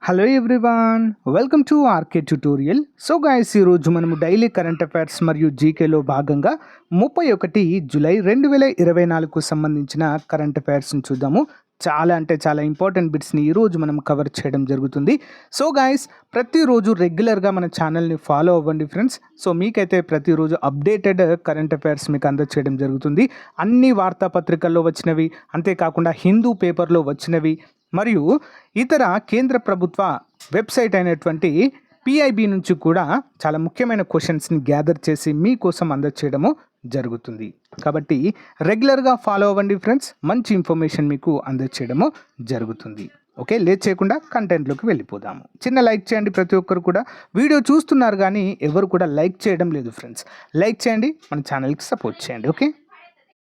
Hello everyone, welcome to RK tutorial. So guys, ఈరోజు మనము daily current affairs మరియు జీకేలో భాగంగా 31 జూలై 2024కు సంబంధించిన కరెంట్ అఫైర్స్ని చూద్దాము. చాలా ఇంపార్టెంట్ బిట్స్ని ఈరోజు మనం కవర్ చేయడం జరుగుతుంది. సో గైస్, ప్రతిరోజు రెగ్యులర్గా మన ఛానల్ని ఫాలో అవ్వండి ఫ్రెండ్స్. సో మీకైతే ప్రతిరోజు అప్డేటెడ్ కరెంట్ అఫైర్స్ మీకు అందచేయడం జరుగుతుంది. అన్ని వార్తాపత్రికల్లో వచ్చినవి, అంతేకాకుండా హిందూ పేపర్లో వచ్చినవి మరియు ఇతర కేంద్ర ప్రభుత్వ వెబ్సైట్ అయినటువంటి పిఐబి నుంచి కూడా చాలా ముఖ్యమైన క్వశ్చన్స్ని గ్యాదర్ చేసి మీకోసం అందచేయడము జరుగుతుంది. కాబట్టి రెగ్యులర్గా ఫాలో అవ్వండి ఫ్రెండ్స్, మంచి ఇన్ఫర్మేషన్ మీకు అందచేయడము జరుగుతుంది. ఓకే, లేట్ చేయకుండా కంటెంట్లోకి వెళ్ళిపోదాము. చిన్న లైక్ చేయండి, ప్రతి ఒక్కరు కూడా వీడియో చూస్తున్నారు కానీ ఎవరు కూడా లైక్ చేయడం లేదు ఫ్రెండ్స్. లైక్ చేయండి, మన ఛానల్కి సపోర్ట్ చేయండి. ఓకే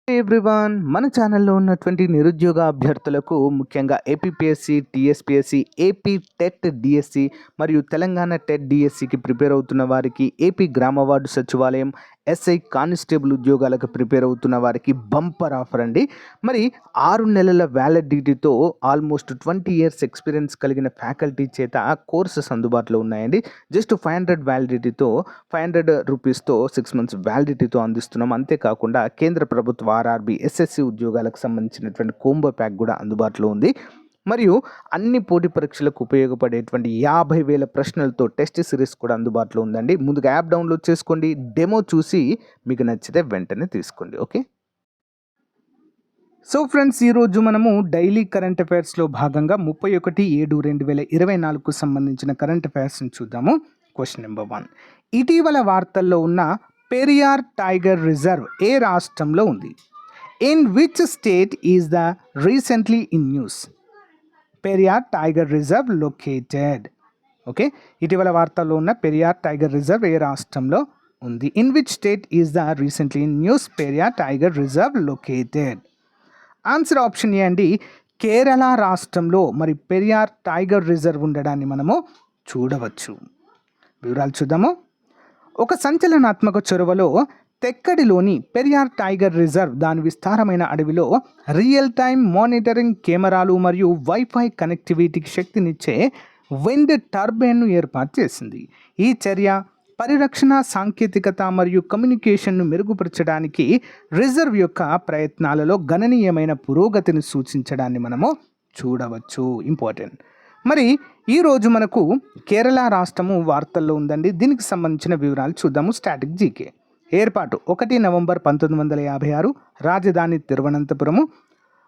ఎవ్రీవన్, మన ఛానల్లో ఉన్నటువంటి నిరుద్యోగ అభ్యర్థులకు ముఖ్యంగా APPSC, TSPSC, AP TET DSC మరియు తెలంగాణ టెట్ డిఎస్సికి ప్రిపేర్ అవుతున్న వారికి, ఏపీ గ్రామ వార్డు సచివాలయం, ఎస్ఐ కానిస్టేబుల్ ఉద్యోగాలకు ప్రిపేర్ అవుతున్న వారికి బంపర్ ఆఫర్ అండి. మరి 6 నెలల వ్యాలిడిటీతో ఆల్మోస్ట్ 20 ఇయర్స్ ఎక్స్పీరియన్స్ కలిగిన ఫ్యాకల్టీ చేత కోర్సెస్ అందుబాటులో ఉన్నాయండి. జస్ట్ 500 వ్యాలిడిటీతో 500 రూపీస్తో 6 మంత్స్ వ్యాలిడిటీతో అందిస్తున్నాం. అంతేకాకుండా కేంద్ర ప్రభుత్వ ఆర్ఆర్బి, ఎస్ఎస్సి ఉద్యోగాలకు సంబంధించినటువంటి కోంబో ప్యాక్ కూడా అందుబాటులో ఉంది. మరియు అన్ని పోటీ పరీక్షలకు ఉపయోగపడేటువంటి 50,000 ప్రశ్నలతో టెస్ట్ సిరీస్ కూడా అందుబాటులో ఉందండి. ముందుగా యాప్ డౌన్లోడ్ చేసుకోండి, డెమో చూసి మీకు నచ్చితే వెంటనే తీసుకోండి. ఓకే, సో ఫ్రెండ్స్, ఈరోజు మనము డైలీ కరెంట్ అఫైర్స్లో భాగంగా 31/7/2024కు సంబంధించిన కరెంట్ అఫైర్స్ని చూద్దాము. క్వశ్చన్ నెంబర్ 1, ఇటీవల వార్తల్లో ఉన్న పెరియార్ టైగర్ రిజర్వ్ ఏ రాష్ట్రంలో ఉంది? In which state is the recently in news Periyar tiger reserve located? Okay, ఇటీవల వార్తల్లో ఉన్న పెరియార్ టైగర్ రిజర్వ్ ఏ రాష్ట్రంలో ఉంది? In which state is the recently in news Periyar tiger reserve located? Answer option A అండి, కేరళ రాష్ట్రంలో మరి పెరియార్ టైగర్ రిజర్వ్ ఉండడాన్ని మనము చూడవచ్చు. వివరాలు చూద్దాము. ఒక సంచలనాత్మక చొరవలో తెక్కడిలోని పెరియార్ టైగర్ రిజర్వ్ దాని విస్తారమైన అడవిలో రియల్ టైమ్ మానిటరింగ్ కెమెరాలు మరియు వైఫై కనెక్టివిటీకి శక్తినిచ్చే విండ్ టర్బైన్ను ఏర్పాటు చేసింది. ఈ చర్య పరిరక్షణ సాంకేతికత మరియు కమ్యూనికేషన్ను మెరుగుపరచడానికి రిజర్వ్ యొక్క ప్రయత్నాలలో గణనీయమైన పురోగతిని సూచించడాన్ని మనము చూడవచ్చు. ఇంపార్టెంట్. మరి ఈరోజు మనకు కేరళ రాష్ట్రము వార్తల్లో ఉందండి. దీనికి సంబంధించిన వివరాలు చూద్దాము. Static GK. ఏర్పాటు 1 నవంబర్ 1956, రాజధాని తిరువనంతపురము,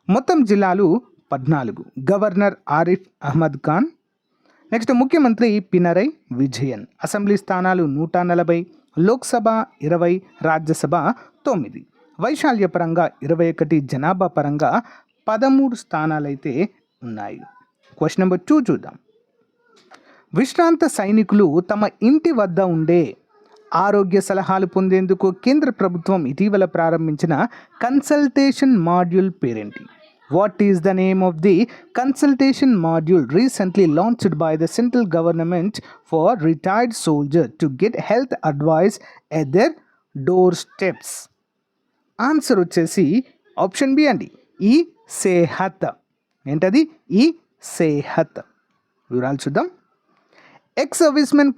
మొత్తం జిల్లాలు 14, గవర్నర్ ఆరిఫ్ అహ్మద్ ఖాన్, నెక్స్ట్ ముఖ్యమంత్రి పినరై విజయన్, అసెంబ్లీ స్థానాలు 140, లోక్సభ 20, రాజ్యసభ 9, వైశాల్య పరంగా 21, జనాభా పరంగా 13 స్థానాలైతే ఉన్నాయి. క్వశ్చన్ నెంబర్ 2 చూద్దాం. విశ్రాంత సైనికులు తమ ఇంటి వద్ద ఉండే ఆరోగ్య సలహాలు పొందేందుకు కేంద్ర ప్రభుత్వం ఇటీవల ప్రారంభించిన కన్సల్టేషన్ మాడ్యూల్ పేరేంటి? What is the name of the consultation module recently launched by the central government for retired soldier to get health advice at there door steps? Answer వచ్చేసి ఆప్షన్ బి అండి, ఈ సేహత్. ఏంటది? E Sehat. వివరాలు చూద్దాం. Ex servicemen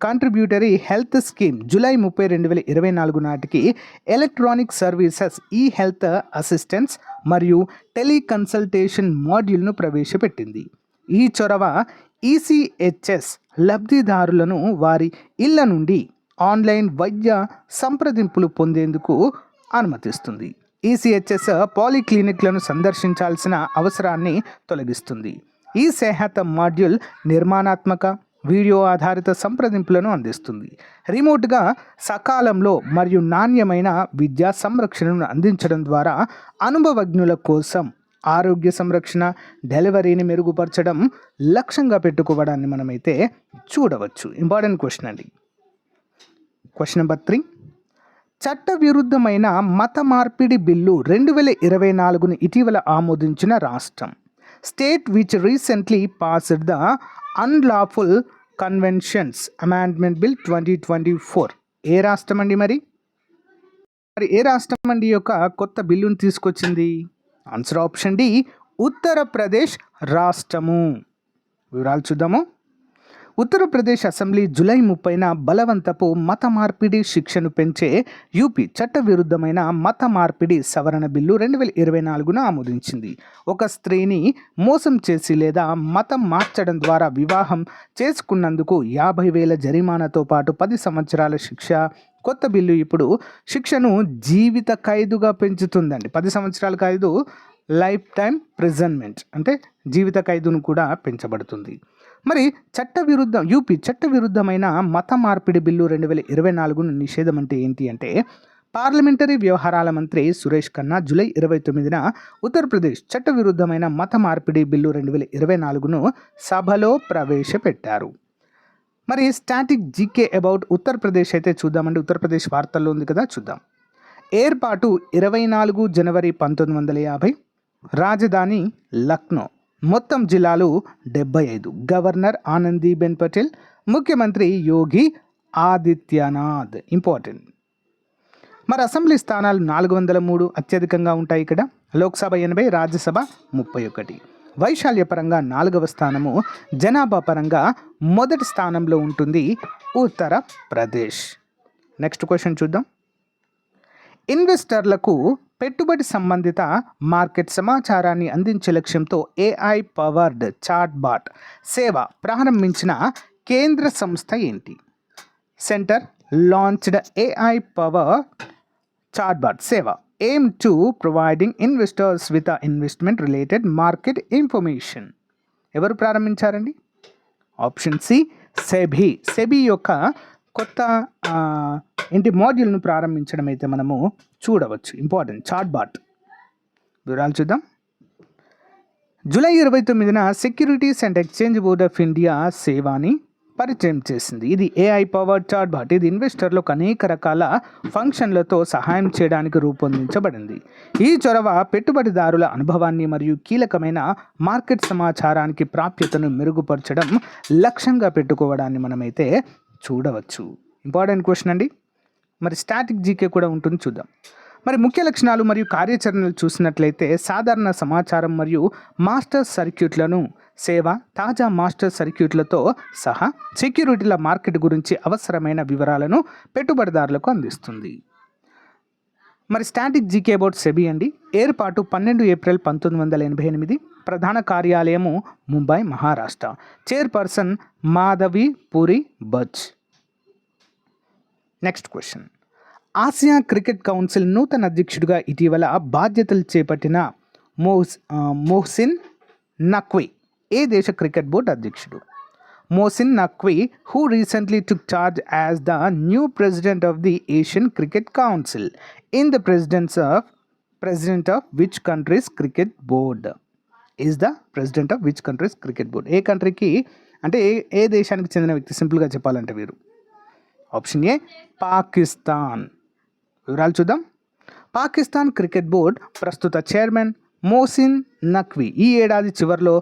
contributory health scheme July 30, 2024 నాటికి electronic services, e health assistance మరియు teleconsultation మాడ్యూల్ను ప్రవేశపెట్టింది. ఈ చొరవ ఈసీహెచ్ఎస్ లబ్ధిదారులను వారి ఇళ్ల నుండి ఆన్లైన్ వైద్య సంప్రదింపులు పొందేందుకు అనుమతిస్తుంది. ఈసీహెచ్ఎస్ పాలిక్లినిక్లను సందర్శించాల్సిన అవసరాన్ని తొలగిస్తుంది. ఈ సేహత్ మాడ్యూల్ నిర్మాణాత్మక వీడియో ఆధారిత సంప్రదింపులను అందిస్తుంది. రిమోట్గా సకాలంలో మరియు నాణ్యమైన విద్యా సంరక్షణను అందించడం ద్వారా అనుభవజ్ఞుల కోసం ఆరోగ్య సంరక్షణ, డెలివరీని మెరుగుపరచడం లక్ష్యంగా పెట్టుకోవడాన్ని మనమైతే చూడవచ్చు. ఇంపార్టెంట్ క్వశ్చన్ అండి. క్వశ్చన్ నెంబర్ 3, చట్టవిరుద్ధమైన మత మార్పిడి బిల్లు 2024ను ఇటీవల ఆమోదించిన రాష్ట్రం? State which recently passed the unlawful conventions amendment bill 2024? ఏ రాష్ట్రం అండి? మరి ఏ రాష్ట్రం అండి యొక్క కొత్త బిల్లును తీసుకొచ్చింది? ఆన్సర్ ఆప్షన్ డి, ఉత్తరప్రదేశ్ రాష్ట్రము. వివరాలు చూద్దాము. ఉత్తరప్రదేశ్ అసెంబ్లీ జూలై 30న బలవంతపు మత మార్పిడి శిక్షను పెంచే యూపీ చట్టవిరుద్ధమైన మత మార్పిడి సవరణ బిల్లు 2024ను ఆమోదించింది. ఒక స్త్రీని మోసం చేసి లేదా మతం మార్చడం ద్వారా వివాహం చేసుకున్నందుకు 50,000 జరిమానాతో పాటు 10 సంవత్సరాల శిక్ష. కొత్త బిల్లు ఇప్పుడు శిక్షను జీవిత ఖైదుగా పెంచుతుందండి. 10 సంవత్సరాల ఖైదు లైఫ్ టైం ప్రిజన్మెంట్ అంటే జీవిత ఖైదును కూడా పెంచబడుతుంది. మరి యూపీ చట్టవిరుద్ధమైన మత మార్పిడి బిల్లు 2024ను నిషేధం అంటే ఏంటి అంటే పార్లమెంటరీ వ్యవహారాల మంత్రి సురేష్ ఖన్నా జూలై 29న ఉత్తరప్రదేశ్ చట్టవిరుద్ధమైన మత మార్పిడి బిల్లు 2024ను సభలో ప్రవేశపెట్టారు. మరి స్టాటిక్ జీకే అబౌట్ ఉత్తరప్రదేశ్ అయితే చూద్దామండి. ఉత్తరప్రదేశ్ వార్తల్లో ఉంది కదా, చూద్దాం. ఏర్పాటు 24 జనవరి 1950. రాజధాని లక్నో. మొత్తం జిల్లాలు 75. గవర్నర్ ఆనందీబెన్ పటేల్. ముఖ్యమంత్రి యోగి ఆదిత్యనాథ్. ఇంపార్టెంట్. మరి అసెంబ్లీ స్థానాలు 403 అత్యధికంగా ఉంటాయి ఇక్కడ. లోక్సభ 80, రాజ్యసభ 31. వైశాల్య పరంగా 4వ స్థానము, జనాభా పరంగా మొదటి స్థానంలో ఉంటుంది ఉత్తరప్రదేశ్. నెక్స్ట్ క్వశ్చన్ చూద్దాం. ఇన్వెస్టర్లకు పెట్టుబడి సంబంధిత మార్కెట్ సమాచారాన్ని అందించే లక్ష్యంతో AI పవర్డ్ చాట్బాట్ సేవ ప్రారంభించిన కేంద్ర సంస్థ ఏంటి? Centre launched AI power chatbot సేవ aim to providing investors with a investment related market information. ఎవరు ప్రారంభించారండి? Option C SEBI. సెబీ యొక్క కొత్త మాడ్యూల్ను ప్రారంభించడం అయితే మనము చూడవచ్చు. ఇంపార్టెంట్. చాట్బాట్ వివరాలు చూద్దాం. జూలై 29న securities and exchange board of India సేవాని పరిచయం చేసింది. ఇది AI పవర్డ్ చాట్బాట్. ఇది ఇన్వెస్టర్లకు అనేక రకాల ఫంక్షన్లతో సహాయం చేయడానికి రూపొందించబడింది. ఈ చొరవ పెట్టుబడిదారుల అనుభవాన్ని మరియు కీలకమైన మార్కెట్ సమాచారానికి ప్రాప్యతను మెరుగుపరచడం లక్ష్యంగా పెట్టుకోవడాన్ని మనమైతే చూడవచ్చు. ఇంపార్టెంట్ క్వశ్చన్ అండి. మరి స్టాటిక్ జీకే కూడా ఉంటుంది, చూద్దాం. మరి ముఖ్య లక్షణాలు మరియు కార్యాచరణలు చూసినట్లయితే సాధారణ సమాచారం మరియు మాస్టర్ సర్క్యూట్లను సేవ తాజా మాస్టర్ సర్క్యూట్లతో సహా సెక్యూరిటీల మార్కెట్ గురించి అవసరమైన వివరాలను పెట్టుబడిదారులకు అందిస్తుంది. మరి స్టాటిక్ జీకే అబౌట్ సెబీ అండి. ఏర్పాటు 12 ఏప్రిల్ 1988. ప్రధాన కార్యాలయము Mumbai, Maharashtra. Chairperson Madhabi Puri Buch. Next question. Asia cricket council నూతన అధ్యక్షుడిగా ఇటీవల బాధ్యతలు చేపట్టిన మొహ్సిన్ నఖ్వీ ఏ దేశ క్రికెట్ బోర్డు అధ్యక్షుడు? Mohsin Naqvi, who recently took charge as the new president of the Asian Cricket Council in the president of which country's cricket board? Is the president of which country's cricket board? ఏ కంట్రీకి అంటే ఏ దేశానికి చెందిన వ్యక్తి? సింపుల్గా చెప్పాలంటే వీరు. Option A Pakistan. వివరాలు చూద్దాం. పాకిస్తాన్ క్రికెట్ బోర్డ్ ప్రస్తుత చైర్మన్ మొహ్సిన్ నఖ్వీ ఈ ఏడాది చివరిలో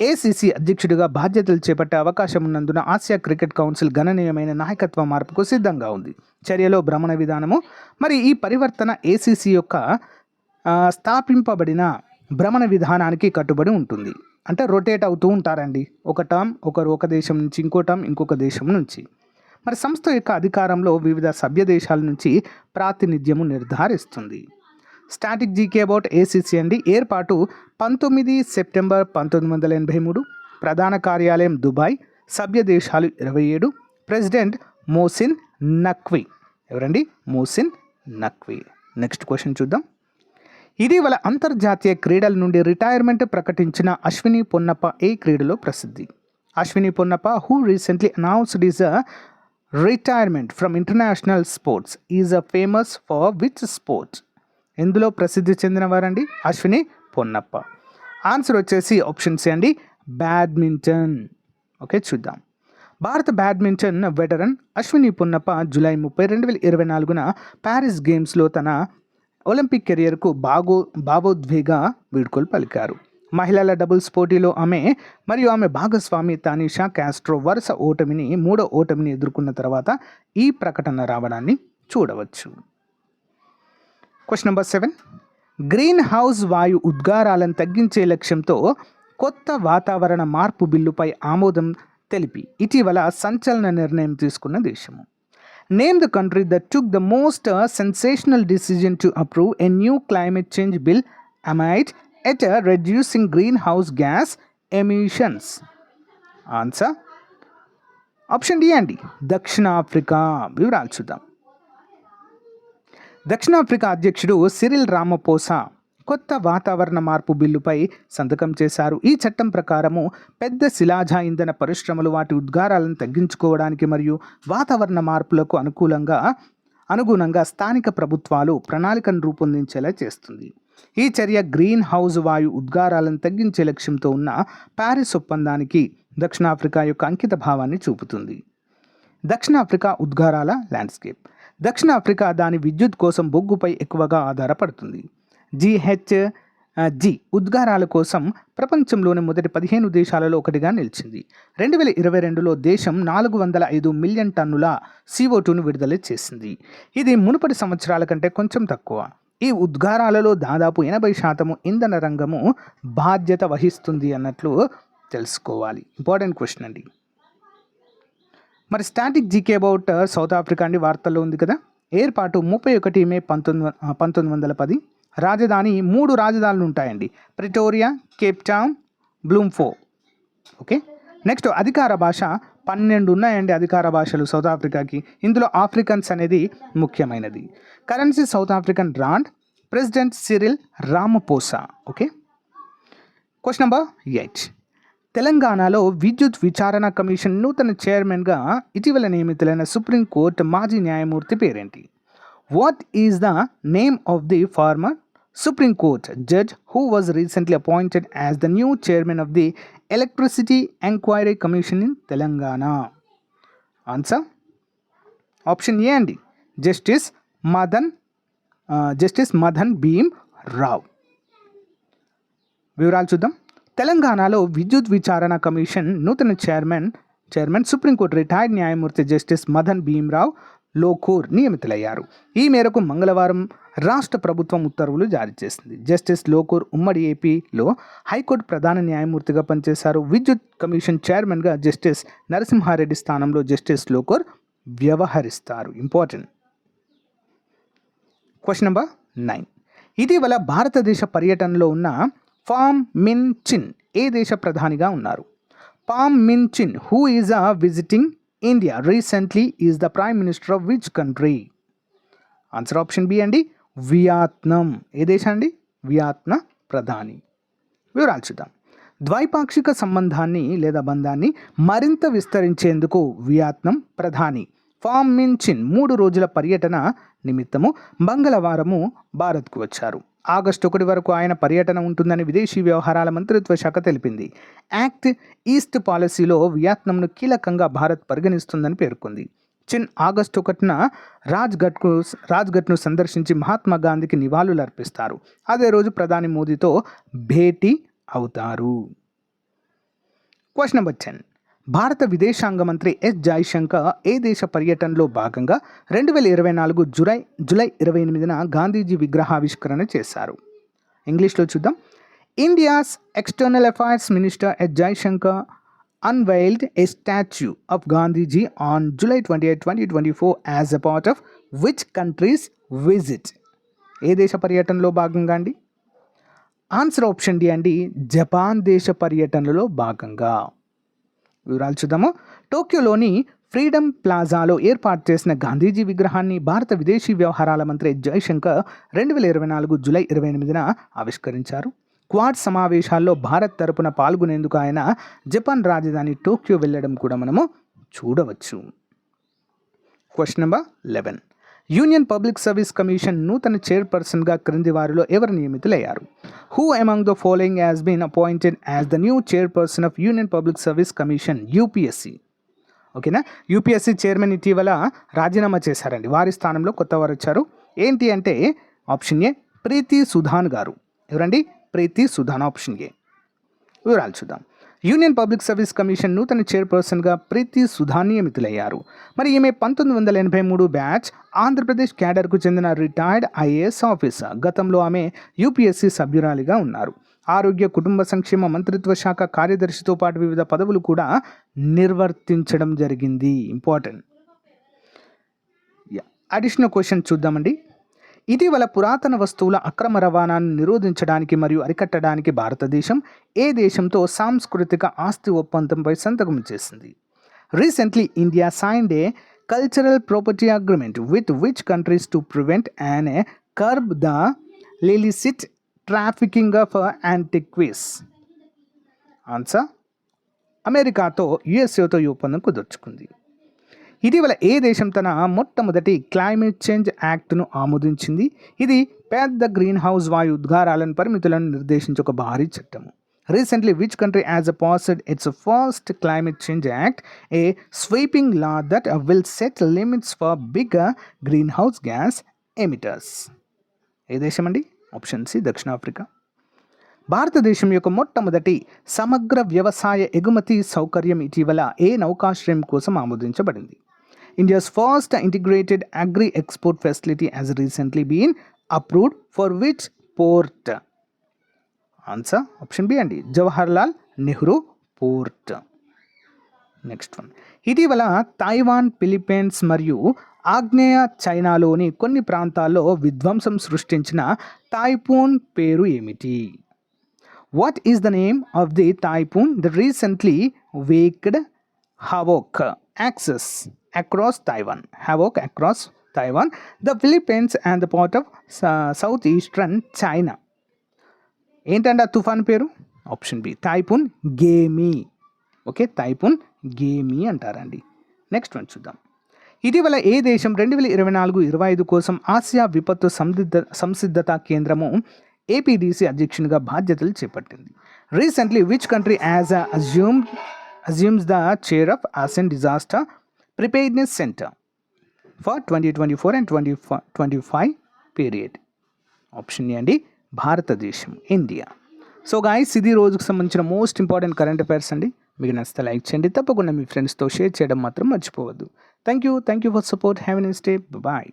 ACC అధ్యక్షుడిగా బాధ్యతలు చేపట్టే అవకాశం ఉన్నందున ఆసియా క్రికెట్ కౌన్సిల్ గణనీయమైన నాయకత్వ మార్పుకు సిద్ధంగా ఉంది. చర్యలో భ్రమణ విధానము. మరి ఈ పరివర్తన ACC యొక్క స్థాపింపబడిన భ్రమణ విధానానికి కట్టుబడి ఉంటుంది. అంటే రొటేట్ అవుతూ ఉంటారండి. ఒక టర్మ్ ఒకరు ఒక దేశం నుంచి, ఇంకో టర్మ్ ఇంకొక దేశం నుంచి. మరి సంస్థ యొక్క అధికారంలో వివిధ సభ్య దేశాల నుంచి ప్రాతినిధ్యము నిర్ధారిస్తుంది. స్టాటిక్ జీకే అబౌట్ ACC అండి. ఏర్పాటు 19 సెప్టెంబర్ 1983. ప్రధాన కార్యాలయం దుబాయ్. సభ్య దేశాలు 27. ప్రెసిడెంట్ మొహ్సిన్ నఖ్వీ. ఎవరండి? మొహ్సిన్ నఖ్వీ. నెక్స్ట్ క్వశ్చన్ చూద్దాం. ఇటీవల అంతర్జాతీయ క్రీడల నుండి రిటైర్మెంట్ ప్రకటించిన అశ్విని పొన్నప్ప ఏ క్రీడలో ప్రసిద్ధి? Ashwini Ponnappa, who recently announced his retirement from international sports, is famous for which sport? ఎందులో ప్రసిద్ధి చెందినవారండి అశ్విని పొన్నప్ప? ఆన్సర్ వచ్చేసి ఆప్షన్ సి అండి, బ్యాడ్మింటన్. ఓకే, చూద్దాం. భారత badminton veteran Ashwini Ponnappa July 30, 2024న ప్యారిస్ గేమ్స్లో తన ఒలింపిక్ కెరియర్కు భావోద్వేగ వీడ్కోలు పలికారు. మహిళల డబుల్స్ పోటీలో ఆమె భాగస్వామి తానిషా కాస్ట్రో వరుస మూడో ఓటమిని ఎదుర్కొన్న తర్వాత ఈ ప్రకటన రావడాన్ని చూడవచ్చు. Question number 7. గ్రీన్ హౌస్ వాయు ఉద్గారాలను తగ్గించే లక్ష్యంతో కొత్త వాతావరణ మార్పు బిల్లుపై ఆమోదం తెలిపి ఇటీవల సంచలన నిర్ణయం తీసుకున్న దేశము. Name the country that took the most sensational decision to approve a new climate change bill amid at reducing greenhouse gas emissions. Answer option D అండి, దక్షిణాఫ్రికా. వివరాలు చూద్దాం. దక్షిణాఫ్రికా అధ్యక్షుడు సిరిల్ రామపోసా కొత్త వాతావరణ మార్పు బిల్లుపై సంతకం చేశారు. ఈ చట్టం ప్రకారము పెద్ద శిలాజ ఇంధన పరిశ్రమలు వాటి ఉద్గారాలను తగ్గించుకోవడానికి మరియు వాతావరణ మార్పులకు అనుగుణంగా స్థానిక ప్రభుత్వాలు ప్రణాళికను రూపొందించేలా చేస్తుంది. ఈ చర్య గ్రీన్ హౌస్ వాయు ఉద్గారాలను తగ్గించే లక్ష్యంతో ఉన్న ప్యారిస్ ఒప్పందానికి దక్షిణాఫ్రికా యొక్క అంకిత భావాన్ని చూపుతుంది. దక్షిణాఫ్రికా ఉద్గారాల ల్యాండ్స్కేప్. దక్షిణాఫ్రికా దాని విద్యుత్ కోసం బొగ్గుపై ఎక్కువగా ఆధారపడుతుంది. GHG ఉద్గారాల కోసం ప్రపంచంలోని మొదటి 15 దేశాలలో ఒకటిగా నిలిచింది. 2022లో దేశం 405 మిలియన్ టన్నుల CO2ను విడుదల చేసింది. ఇది మునుపటి సంవత్సరాల కంటే కొంచెం తక్కువ. ఈ ఉద్గారాలలో దాదాపు 80% ఇంధన రంగము బాధ్యత వహిస్తుంది అన్నట్లు తెలుసుకోవాలి. ఇంపార్టెంట్ క్వశ్చన్ అండి. మరి static GK about south Africa అండి వార్తల్లో ఉంది కదా. ఏర్పాటు 31 మే 1910. రాజధాని 3 రాజధానులు ఉంటాయండి, ప్రిటోరియా, కేప్ టౌన్, బ్లూమ్ఫో. ఓకే. నెక్స్ట్ అధికార భాష 12 ఉన్నాయండి అధికార భాషలు సౌత్ ఆఫ్రికాకి. ఇందులో ఆఫ్రికన్స్ అనేది ముఖ్యమైనది. Currency South African rand. President Cyril Ramaphosa. Okay. Question number 8. తెలంగాణలో విద్యుత్ విచారణ కమిషన్ నూతన చైర్మన్గా ఇటీవల నియమితులైన సుప్రీంకోర్టు మాజీ న్యాయమూర్తి పేరేంటి? What is the name of the former Supreme Court judge who was recently appointed as the new chairman of the Electricity Enquiry Commission in Telangana? Answer option A అండి, జస్టిస్ మదన్ భీమ్ రావ్. వివరాలు చూద్దాం. తెలంగాణలో విద్యుత్ విచారణ కమిషన్ నూతన చైర్మన్ సుప్రీంకోర్టు రిటైర్డ్ న్యాయమూర్తి justice Madan Bhimrao Lokur నియమితులయ్యారు. ఈ మేరకు మంగళవారం రాష్ట్ర ప్రభుత్వం ఉత్తర్వులు జారీ చేసింది. జస్టిస్ లోకూర్ ఉమ్మడి ఏపీలో హైకోర్టు ప్రధాన న్యాయమూర్తిగా పనిచేశారు. విద్యుత్ కమిషన్ చైర్మన్గా జస్టిస్ నరసింహారెడ్డి స్థానంలో జస్టిస్ లోకూర్ వ్యవహరిస్తారు. Important question number 9. ఇటీవల భారతదేశ పర్యటనలో ఉన్న ఫామ్ మిన్ చిన్ ఏ దేశ ప్రధానిగా ఉన్నారు? Pham Minh Chinh who is visiting India recently is the prime minister of which country? Answer option B అండి, వియత్నాం. ఏ దేశం అండి? వియత్నాం ప్రధాని. వివరాలు చూద్దాం. ద్వైపాక్షిక సంబంధాన్ని లేదా బంధాన్ని మరింత విస్తరించేందుకు వియత్నాం ప్రధాని ఫామ్ మిన్ చిన్ 3 రోజుల పర్యటన నిమిత్తము మంగళవారము భారత్కు వచ్చారు. ఆగస్టు 1 వరకు ఆయన పర్యటన ఉంటుందని విదేశీ వ్యవహారాల మంత్రిత్వ శాఖ తెలిపింది. యాక్ట్ ఈస్ట్ పాలసీలో వియత్నాంను కీలకంగా భారత్ పరిగణిస్తుందని పేర్కొంది. చిన్ ఆగస్టు 1న రాజ్ఘట్ను సందర్శించి మహాత్మా గాంధీకి నివాళులు అర్పిస్తారు. అదే రోజు ప్రధాని మోదీతో భేటీ అవుతారు. Question number 10. భారత విదేశాంగ మంత్రి ఎస్ జైశంకర్ ఏ దేశ పర్యటనలో భాగంగా 2024 జూలై 28న గాంధీజీ విగ్రహావిష్కరణ చేశారు? ఇంగ్లీష్లో చూద్దాం. India's external affairs minister S Jaishankar unveiled a statue of Gandhiji on July 28, 2024 as a part of which country's visit? ఏ దేశ పర్యటనలో భాగంగా అండి? ఆన్సర్ ఆప్షన్ డి అండి, జపాన్ దేశ పర్యటనలో భాగంగా. వివరాలు చూద్దాము. టోక్యోలోని ఫ్రీడమ్ ప్లాజాలో ఏర్పాటు చేసిన గాంధీజీ విగ్రహాన్ని భారత విదేశీ వ్యవహారాల మంత్రి జైశంకర్ 2024 జూలై 28న ఆవిష్కరించారు. క్వాడ్ సమావేశాల్లో భారత్ తరపున పాల్గొనేందుకు ఆయన జపాన్ రాజధాని టోక్యో వెళ్ళడం కూడా మనము చూడవచ్చు. Question number 11. Union public service commission నూతన చైర్పర్సన్గా క్రింది వారిలో ఎవరు నియమితులయ్యారు? Who among the following has been appointed as the new chairperson of union public service commission UPSC? ఓకేనా. UPSC చైర్మన్ ఇటీవల రాజీనామా చేశారండి. వారి స్థానంలో కొత్త వారు వచ్చారు. ఏంటి అంటే ఆప్షన్ ఏ ప్రీతి సుధాన్ గారు. ఎవరండి? ప్రీతి సుధాన్. Option A. వివరాలు చూద్దాం. యూనియన్ పబ్లిక్ సర్వీస్ కమిషన్ నూతన చైర్పర్సన్గా ప్రీతి సుధాన్ నియమితులయ్యారు. మరి ఈమె 1983 బ్యాచ్ ఆంధ్రప్రదేశ్ క్యాడర్కు చెందిన రిటైర్డ్ IAS ఆఫీసర్. గతంలో ఆమె UPSC సభ్యురాలిగా ఉన్నారు. ఆరోగ్య కుటుంబ సంక్షేమ మంత్రిత్వ శాఖ కార్యదర్శితో పాటు వివిధ పదవులు కూడా నిర్వర్తించడం జరిగింది. ఇంపార్టెంట్. అడిషనల్ క్వశ్చన్ చూద్దామండి. ఇటీవల పురాతన వస్తువుల అక్రమ రవాణాను నిరోధించడానికి మరియు అరికట్టడానికి భారతదేశం ఏ దేశంతో సాంస్కృతిక ఆస్తి ఒప్పందంపై సంతకం చేసింది? Recently India signed a cultural property agreement with which countries to prevent and curb the illicit trafficking of antiquities? Answer అమెరికాతో యుఎస్ఏతో ఈ ఒప్పందం కుదుర్చుకుంది. ఇటీవల ఏ దేశం తన మొట్టమొదటి క్లైమేట్ చేంజ్ యాక్ట్ను ఆమోదించింది? ఇది పెద్ద గ్రీన్ హౌస్ వాయు ఉద్గారాలను పరిమితులను నిర్దేశించే ఒక భారీ చట్టము. Recently which country has passed its first climate change act, a sweeping law that will set limits for big greenhouse gas emitters? ఏ దేశం అండి? ఆప్షన్ సి దక్షిణాఫ్రికా. భారతదేశం యొక్క మొట్టమొదటి సమగ్ర వ్యవసాయ ఎగుమతి సౌకర్యం ఇటీవల ఏ నౌకాశ్రయం కోసం ఆమోదించబడింది? India's first integrated agri-export facility has recently been approved for which port? Answer option B అండి, Jawaharlal Nehru port. Next one. ఇటీవల తైవాన్, ఫిలిప్పీన్స్ మరియు ఆగ్నేయ చైనాలోని కొన్ని ప్రాంతాల్లో విధ్వంసం సృష్టించిన టైఫూన్ పేరు ఏమిటి? What is the name of the typhoon that recently wreaked havoc across Taiwan, the Philippines and the part of southeastern China? ఏంటంటే ఆ తుఫాన్ పేరు? Option B typhoon Gaemi. Okay, typhoon Gaemi అంటారండి. నెక్స్ట్ వన్ చూద్దాం. ఇటీవల ఏ దేశం 2024-25 కోసం ఆసియా విపత్తు సంసిద్ధత కేంద్రము ఏపీడీసీ అధ్యక్షునిగా బాధ్యతలు చేపట్టింది? Recently which country has assumes the chair of ASEAN Disaster Preparedness Center for 2024 and 2025 period? Option A అండి, భారతదేశం, ఇండియా. సో గాయ్స్, ఇది రోజుకు సంబంధించిన మోస్ట్ ఇంపార్టెంట్ కరెంట్ అఫైర్స్ అండి. మీకు నచ్చితే లైక్ చేయండి, తప్పకుండా మీ ఫ్రెండ్స్తో షేర్ చేయడం మాత్రం మర్చిపోవద్దు. Thank you for support. Have a nice day. Bye.